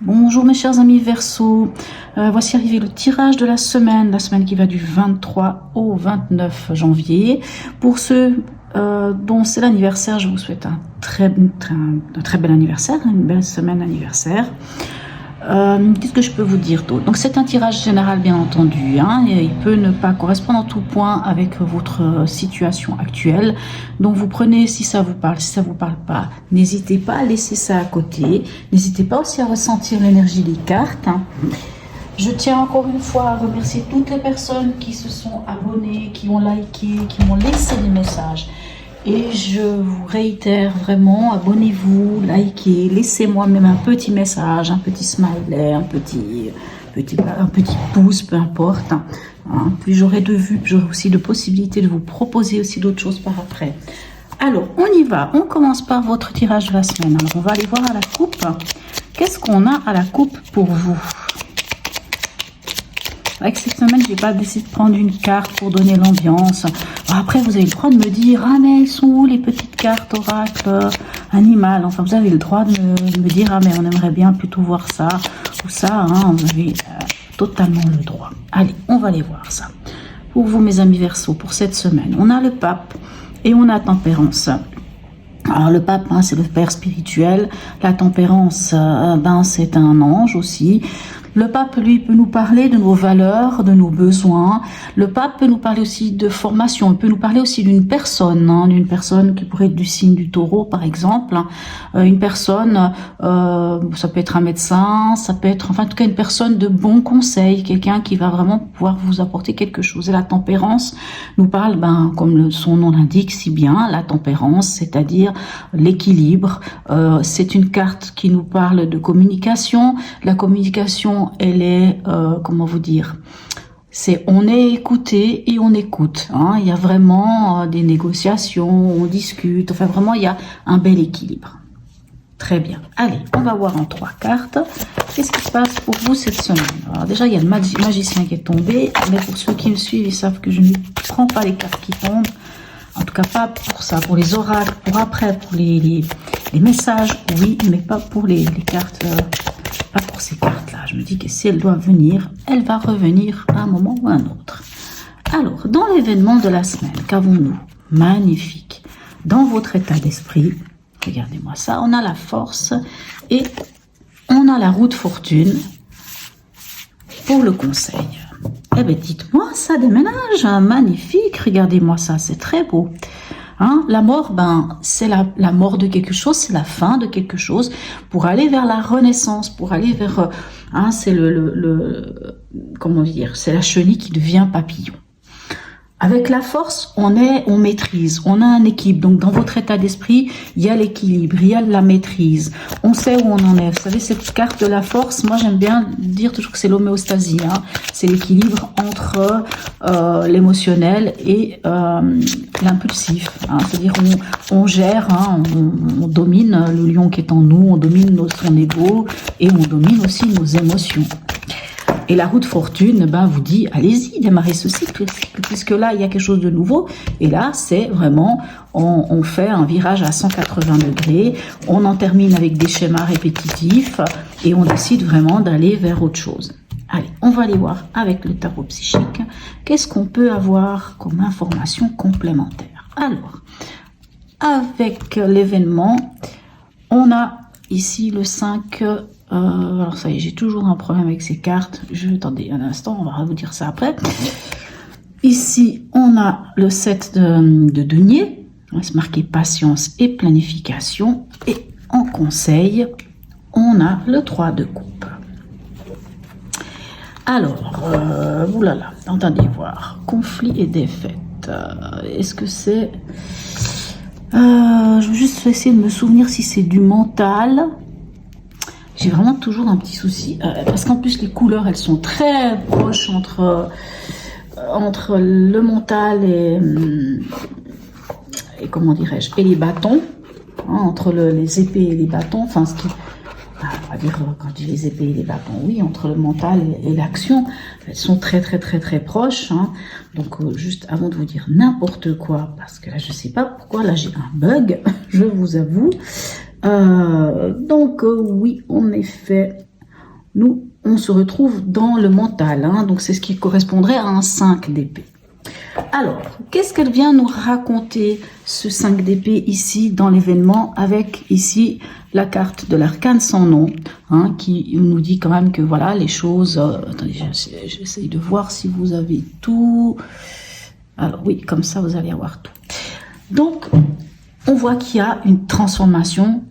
Bonjour mes chers amis Verseau, voici arrivé le tirage de la semaine qui va du 23 au 29 janvier. Pour ceux dont c'est l'anniversaire, je vous souhaite un très bel anniversaire, une belle semaine anniversaire. Qu'est-ce que je peux vous dire d'autre? Donc c'est un tirage général bien entendu, et il peut ne pas correspondre en tout point avec votre situation actuelle. Donc vous prenez si ça vous parle, si ça vous parle pas, n'hésitez pas à laisser ça à côté. N'hésitez pas aussi à ressentir l'énergie des cartes. Je tiens encore une fois à remercier toutes les personnes qui se sont abonnées, qui ont liké, qui m'ont laissé des messages. Et je vous réitère vraiment, abonnez-vous, likez, laissez-moi même un petit message, un petit smiley, un petit pouce, peu importe. Puis j'aurai de vues, j'aurai aussi de possibilités de vous proposer aussi d'autres choses par après. Alors, on y va. On commence par votre tirage de la semaine. Alors, on va aller voir à la coupe. Qu'est-ce qu'on a à la coupe pour vous? Avec cette semaine, je n'ai pas décidé de prendre une carte pour donner l'ambiance. Après, vous avez le droit de me dire, ah mais elles sont où les petites cartes oracle animales? Enfin, vous avez le droit de me dire, ah mais on aimerait bien plutôt voir ça ou ça. Vous avez totalement le droit. Allez, on va aller voir ça. Pour vous, mes amis Verseau, pour cette semaine, on a le pape et on a tempérance. Alors le pape, c'est le père spirituel. La tempérance, c'est un ange aussi. Le pape, lui, peut nous parler de nos valeurs, de nos besoins. Le pape peut nous parler aussi de formation. Il peut nous parler aussi d'une personne qui pourrait être du signe du taureau, par exemple. Une personne, ça peut être un médecin, ça peut être, enfin, en tout cas, une personne de bon conseil, quelqu'un qui va vraiment pouvoir vous apporter quelque chose. Et la tempérance nous parle, comme son nom l'indique si bien, la tempérance, c'est-à-dire l'équilibre. C'est une carte qui nous parle de communication. La communication, elle est, comment vous dire, on est écouté et on écoute. Il y a vraiment des négociations, on discute. Enfin, vraiment, il y a un bel équilibre. Très bien. Allez, on va voir en 3 cartes. Qu'est-ce qui se passe pour vous cette semaine? Alors déjà, il y a le magicien qui est tombé. Mais pour ceux qui me suivent, ils savent que je ne prends pas les cartes qui tombent. En tout cas, pas pour ça. Pour les oracles, pour après, pour les messages, oui, mais pas pour les cartes... pas pour ces cartes-là. Je me dis que si elle doit venir, elle va revenir à un moment ou à un autre. Alors, dans l'événement de la semaine, qu'avons-nous? Magnifique. Dans votre état d'esprit, regardez-moi ça, on a la force et on a la roue de fortune pour le conseil. Eh bien, dites-moi, ça déménage, magnifique, regardez-moi ça, c'est très beau. La mort, c'est la mort de quelque chose, c'est la fin de quelque chose pour aller vers la renaissance, pour aller vers, c'est comment dire, c'est la chenille qui devient papillon. Avec la force, on maîtrise, on a un équilibre. Donc, dans votre état d'esprit, il y a l'équilibre, il y a la maîtrise. On sait où on en est. Vous savez, cette carte de la force, moi, j'aime bien dire toujours que c'est l'homéostasie. C'est l'équilibre entre l'émotionnel et l'impulsif. C'est-à-dire, on gère, on domine le lion qui est en nous, on domine son ego et on domine aussi nos émotions. Et la roue de fortune, vous dit, allez-y, démarrez ce cycle, puisque là, il y a quelque chose de nouveau. Et là, c'est vraiment, on fait un virage à 180 degrés, on en termine avec des schémas répétitifs, et on décide vraiment d'aller vers autre chose. Allez, on va aller voir avec le tarot psychique, qu'est-ce qu'on peut avoir comme information complémentaire. Alors, avec l'événement, on a ici le 5... alors ça y est, j'ai toujours un problème avec ces cartes. Attendez un instant, on va vous dire ça après. Ici, on a le 7 de denier. On va se marquer patience et planification. Et en conseil, on a le 3 de coupe. Alors, oulala, entendez voir. Conflit et défaite. Est-ce que c'est... je vais juste essayer de me souvenir si c'est du mental. J'ai vraiment toujours un petit souci, parce qu'en plus les couleurs, elles sont très proches entre le mental et comment dirais-je, et les bâtons, entre les épées et les bâtons, enfin ce qui, on va dire quand je dis les épées et les bâtons, oui, entre le mental et l'action, elles sont très très très très proches. Donc juste avant de vous dire n'importe quoi, parce que là je sais pas pourquoi, là j'ai un bug, je vous avoue. Donc oui, en effet, nous, on se retrouve dans le mental. Hein, donc, c'est ce qui correspondrait à un 5 d'épée. Alors, qu'est-ce qu'elle vient nous raconter, ce 5 d'épée ici, dans l'événement, avec ici la carte de l'arcane sans nom, hein, qui nous dit quand même que voilà, les choses... attendez, j'essaye de voir si vous avez tout... Alors oui, comme ça, vous allez avoir tout. Donc, on voit qu'il y a une transformation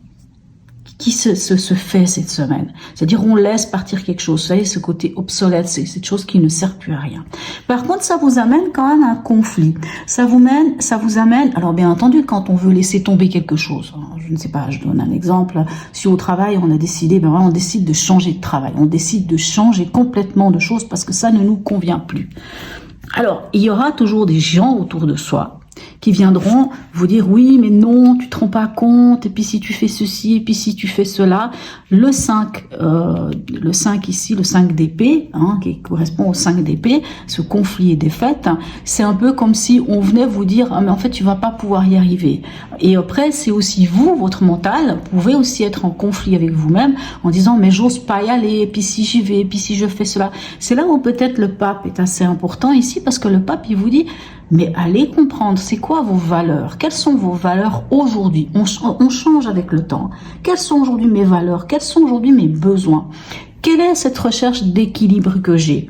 qui se fait cette semaine. C'est-à-dire, on laisse partir quelque chose. Vous savez, ce côté obsolète, c'est cette chose qui ne sert plus à rien. Par contre, ça vous amène quand même à un conflit. Ça vous amène, alors bien entendu, quand on veut laisser tomber quelque chose, je ne sais pas, je donne un exemple, si au travail, on a décidé, ben voilà, on décide de changer de travail, on décide de changer complètement de choses parce que ça ne nous convient plus. Alors, il y aura toujours des gens autour de soi qui viendront vous dire oui mais non, tu te rends pas compte, et puis si tu fais ceci, et puis si tu fais cela. Le 5 ici, le 5 d'épée, hein, qui correspond au 5 d'épée, ce conflit et défaite, c'est un peu comme si on venait vous dire ah, mais en fait tu vas pas pouvoir y arriver. Et après c'est aussi vous, votre mental, vous pouvez aussi être en conflit avec vous-même en disant mais j'ose pas y aller, et puis si j'y vais, et puis si je fais cela. C'est là où peut-être le pape est assez important ici, parce que le pape il vous dit mais allez comprendre, c'est quoi vos valeurs? Quelles sont vos valeurs aujourd'hui? On change avec le temps. Quelles sont aujourd'hui mes valeurs? Quels sont aujourd'hui mes besoins? Quelle est cette recherche d'équilibre que j'ai?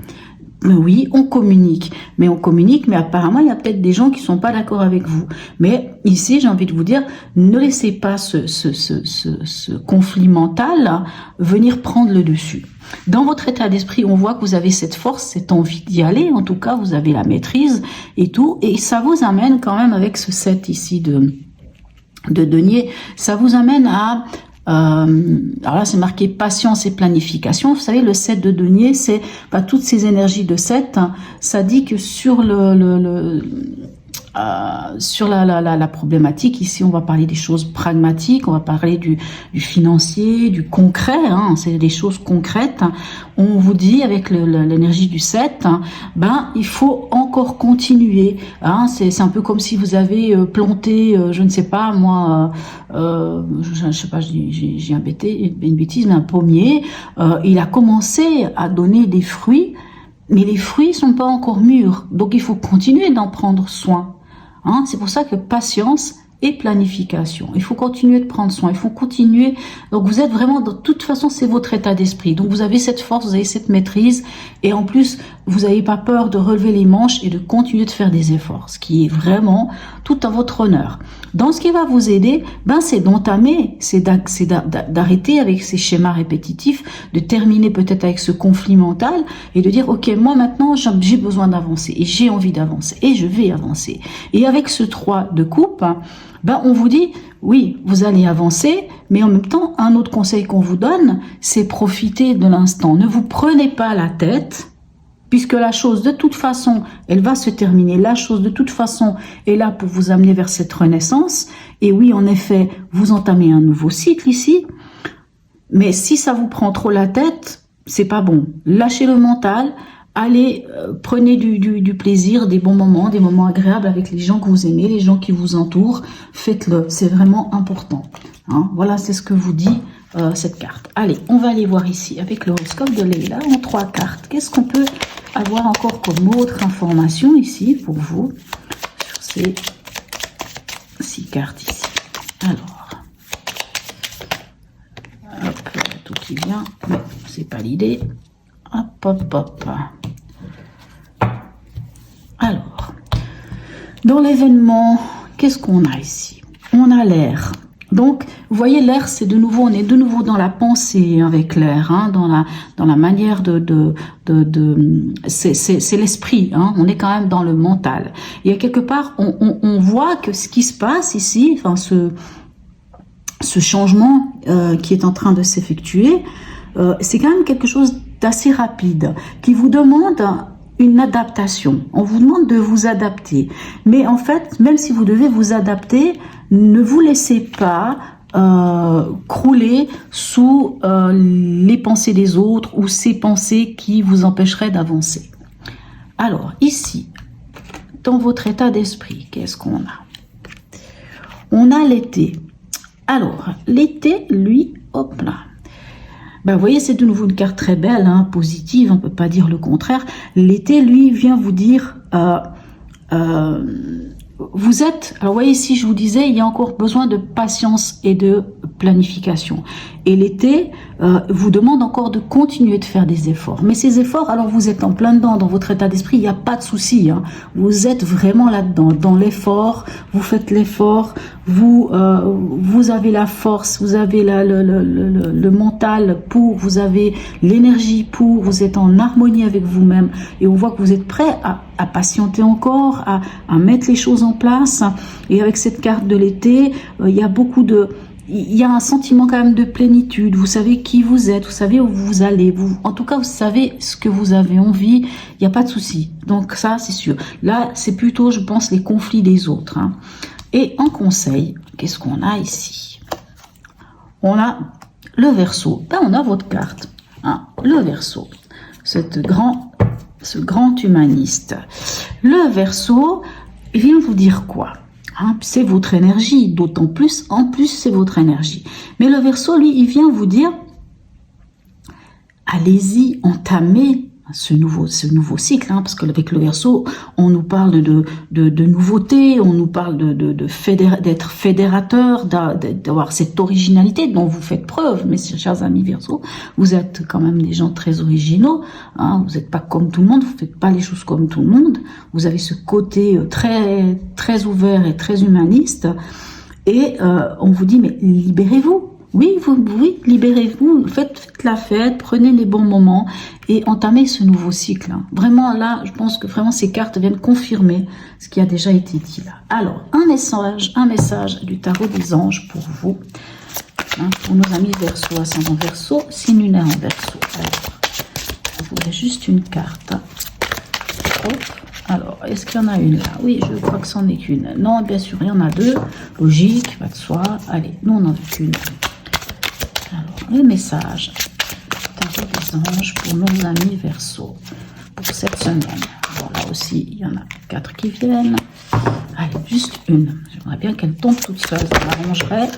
Oui, on communique, mais apparemment, il y a peut-être des gens qui sont pas d'accord avec vous. Mais ici, j'ai envie de vous dire, ne laissez pas ce conflit mental venir prendre le dessus. Dans votre état d'esprit, on voit que vous avez cette force, cette envie d'y aller. En tout cas, vous avez la maîtrise et tout. Et ça vous amène quand même avec ce 7 ici de denier, ça vous amène à... alors là, c'est marqué patience et planification. Vous savez, le 7 de denier, c'est toutes ces énergies de 7. Hein, ça dit que sur sur la problématique, ici on va parler des choses pragmatiques, on va parler du financier, du concret, hein, c'est des choses concrètes. On vous dit avec l'énergie du 7, ben il faut encore continuer. Hein, c'est un peu comme si vous avez planté, je ne sais pas moi, je sais pas, j'ai une bêtise, mais un pommier, il a commencé à donner des fruits, mais les fruits sont pas encore mûrs, donc il faut continuer d'en prendre soin. Hein, c'est pour ça que patience et planification. Il faut continuer de prendre soin, il faut continuer. Donc vous êtes vraiment, de toute façon, c'est votre état d'esprit. Donc vous avez cette force, vous avez cette maîtrise, et en plus, vous n'avez pas peur de relever les manches et de continuer de faire des efforts, ce qui est vraiment tout à votre honneur. Dans ce qui va vous aider, ben c'est d'entamer, c'est d'arrêter avec ces schémas répétitifs, de terminer peut-être avec ce conflit mental et de dire ok, moi maintenant j'ai besoin d'avancer et j'ai envie d'avancer et je vais avancer. Et avec ce 3 de coupe, ben on vous dit oui, vous allez avancer, mais en même temps, un autre conseil qu'on vous donne, c'est profiter de l'instant. Ne vous prenez pas la tête, puisque la chose de toute façon, elle va se terminer. La chose de toute façon est là pour vous amener vers cette renaissance. Et oui, en effet, vous entamez un nouveau cycle ici. Mais si ça vous prend trop la tête, c'est pas bon. Lâchez le mental. Allez, prenez du plaisir, des bons moments, des moments agréables avec les gens que vous aimez, les gens qui vous entourent. Faites-le, c'est vraiment important. Hein, voilà, c'est ce que vous dit cette carte. Allez, on va aller voir ici avec l'horoscope de Leila en 3 cartes. Qu'est-ce qu'on peut avoir encore comme autre information ici pour vous sur ces 6 cartes ici. Alors, hop, tout qui vient, mais c'est pas l'idée. Hop, hop, hop. Alors, dans l'événement, qu'est-ce qu'on a ici? On a l'air. Donc, vous voyez, l'air, c'est de nouveau, on est de nouveau dans la pensée avec l'air, hein, dans la manière c'est l'esprit, hein, on est quand même dans le mental. Et à quelque part, on voit que ce qui se passe ici, enfin, ce changement qui est en train de s'effectuer, c'est quand même quelque chose d'assez rapide, qui vous demande une adaptation. On vous demande de vous adapter. Mais en fait, même si vous devez vous adapter, ne vous laissez pas crouler sous les pensées des autres ou ces pensées qui vous empêcheraient d'avancer. Alors, ici, dans votre état d'esprit, qu'est-ce qu'on a? On a l'été. Alors, l'été, lui, hop là. Ben, vous voyez, c'est de nouveau une carte très belle, hein, positive, on peut pas dire le contraire. L'été, lui, vient vous dire... vous êtes, alors vous voyez ici je vous disais, il y a encore besoin de patience et de planification. Et l'été vous demande encore de continuer de faire des efforts. Mais ces efforts, alors vous êtes en plein dedans, dans votre état d'esprit, il n'y a pas de souci. Hein. Vous êtes vraiment là-dedans, dans l'effort, vous faites l'effort, vous avez la force, vous avez le mental pour, vous avez l'énergie pour, vous êtes en harmonie avec vous-même. Et on voit que vous êtes prêt à patienter encore, à mettre les choses en place. Et avec cette carte de l'été, il y a beaucoup de... Il y a un sentiment quand même de plénitude. Vous savez qui vous êtes, vous savez où vous allez. En tout cas, vous savez ce que vous avez envie. Il n'y a pas de souci. Donc ça, c'est sûr. Là, c'est plutôt, je pense, les conflits des autres. Hein. Et en conseil, qu'est-ce qu'on a ici? On a le Verseau. Ben, on a votre carte. Hein. Le Verseau. Ce grand humaniste. Le Verseau vient vous dire quoi? Hein, c'est votre énergie, d'autant plus, en plus c'est votre énergie. Mais le Verseau, lui, il vient vous dire, allez-y, entamez ce nouveau cycle, hein, parce qu'avec le Verseau, on nous parle de nouveautés, on nous parle d'être fédérateur, d'avoir cette originalité dont vous faites preuve, mes chers amis Verseau. Vous êtes quand même des gens très originaux, hein, vous n'êtes pas comme tout le monde, vous faites pas les choses comme tout le monde, vous avez ce côté très, très ouvert et très humaniste, et on vous dit, mais libérez-vous. Oui, libérez-vous, faites la fête, prenez les bons moments et entamez ce nouveau cycle. Hein. Vraiment, là, je pense que vraiment ces cartes viennent confirmer ce qui a déjà été dit là. Alors, un message du tarot des anges pour vous, hein, pour nos amis Verseau, ascendant Verseau, signe lunaire en Verseau. Alors, je voudrais juste une carte. Hop. Alors, est-ce qu'il y en a une là? Oui, je crois que c'en est qu'une. Non, bien sûr, il y en a deux. Logique, pas de soi. Allez, nous, on n'en a qu'une. Alors, le message tarot des anges pour nos amis Verseau pour cette semaine. Bon, là aussi, il y en a 4 qui viennent. Allez, juste une. J'aimerais bien qu'elle tombe toute seule, ça m'arrangerait.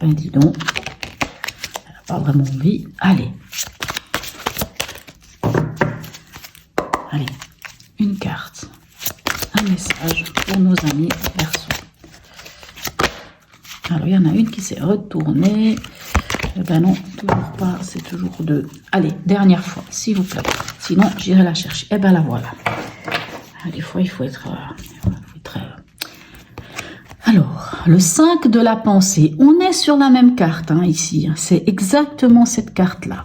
Ben, dis donc. Elle n'a pas vraiment envie. Allez. Allez, une carte. Un message pour nos amis Verseau. Alors, il y en a une qui s'est retournée. Eh ben non, toujours pas, c'est toujours deux. Allez, dernière fois, s'il vous plaît. Sinon, j'irai la chercher. Eh ben la voilà. Des fois, il faut être... Alors, le 5 de la pensée. On est sur la même carte, hein, ici. C'est exactement cette carte-là.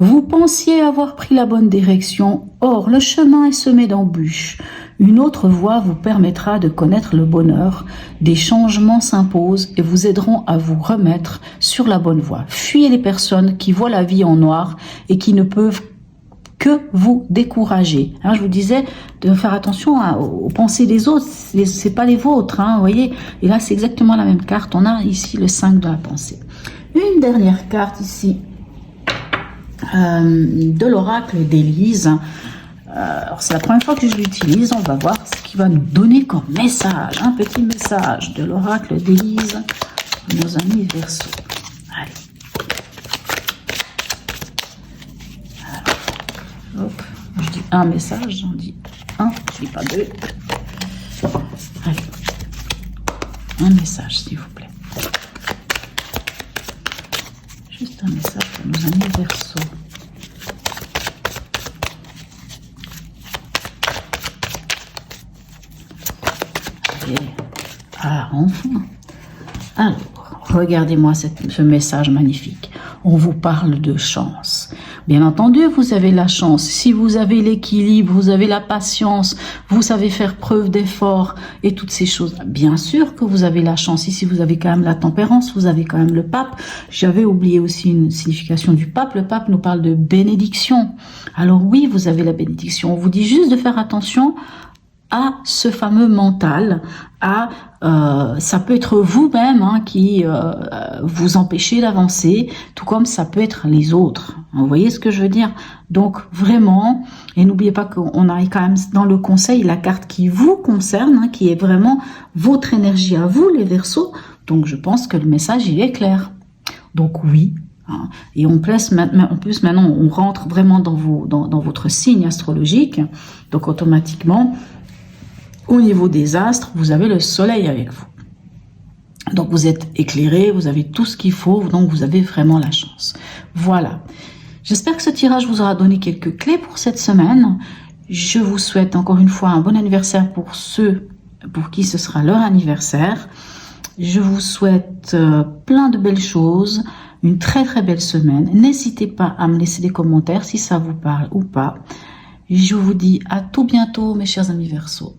Vous pensiez avoir pris la bonne direction. Or, le chemin est semé d'embûches. Une autre voie vous permettra de connaître le bonheur. Des changements s'imposent et vous aideront à vous remettre sur la bonne voie. Fuyez les personnes qui voient la vie en noir et qui ne peuvent que vous décourager. Hein, je vous disais de faire attention aux pensées des autres, c'est pas les vôtres, hein, vous voyez. Et là, c'est exactement la même carte. On a ici le 5 de la pensée. Une dernière carte ici de l'oracle d'Élise. Alors c'est la première fois que je l'utilise, on va voir ce qu'il va nous donner comme message, un petit message de l'oracle d'Élise, nos amis Verseau. Allez. Alors, hop, je dis un message, j'en dis un, je dis pas deux. Allez, un message s'il vous plaît. Juste un message pour nos amis Verseau. Ah, enfin. Alors, regardez-moi ce message magnifique. On vous parle de chance. Bien entendu, vous avez la chance. Si vous avez l'équilibre, vous avez la patience, vous savez faire preuve d'effort et toutes ces choses. Bien sûr que vous avez la chance. Ici, vous avez quand même la tempérance, vous avez quand même le pape. J'avais oublié aussi une signification du pape. Le pape nous parle de bénédiction. Alors oui, vous avez la bénédiction. On vous dit juste de faire attention à ce fameux mental, ça peut être vous-même hein, qui vous empêchez d'avancer, tout comme ça peut être les autres. Vous voyez ce que je veux dire? Donc vraiment, et n'oubliez pas qu'on a quand même dans le conseil la carte qui vous concerne, hein, qui est vraiment votre énergie à vous, les Verseaux. Donc je pense que le message il est clair. Donc oui, Hein. Et en plus, maintenant, on rentre vraiment dans votre signe astrologique. Donc, automatiquement, au niveau des astres, vous avez le soleil avec vous. Donc, vous êtes éclairé, vous avez tout ce qu'il faut, donc vous avez vraiment la chance. Voilà. J'espère que ce tirage vous aura donné quelques clés pour cette semaine. Je vous souhaite encore une fois un bon anniversaire pour ceux pour qui ce sera leur anniversaire. Je vous souhaite plein de belles choses, une très très belle semaine. N'hésitez pas à me laisser des commentaires si ça vous parle ou pas. Je vous dis à tout bientôt mes chers amis Verseaux.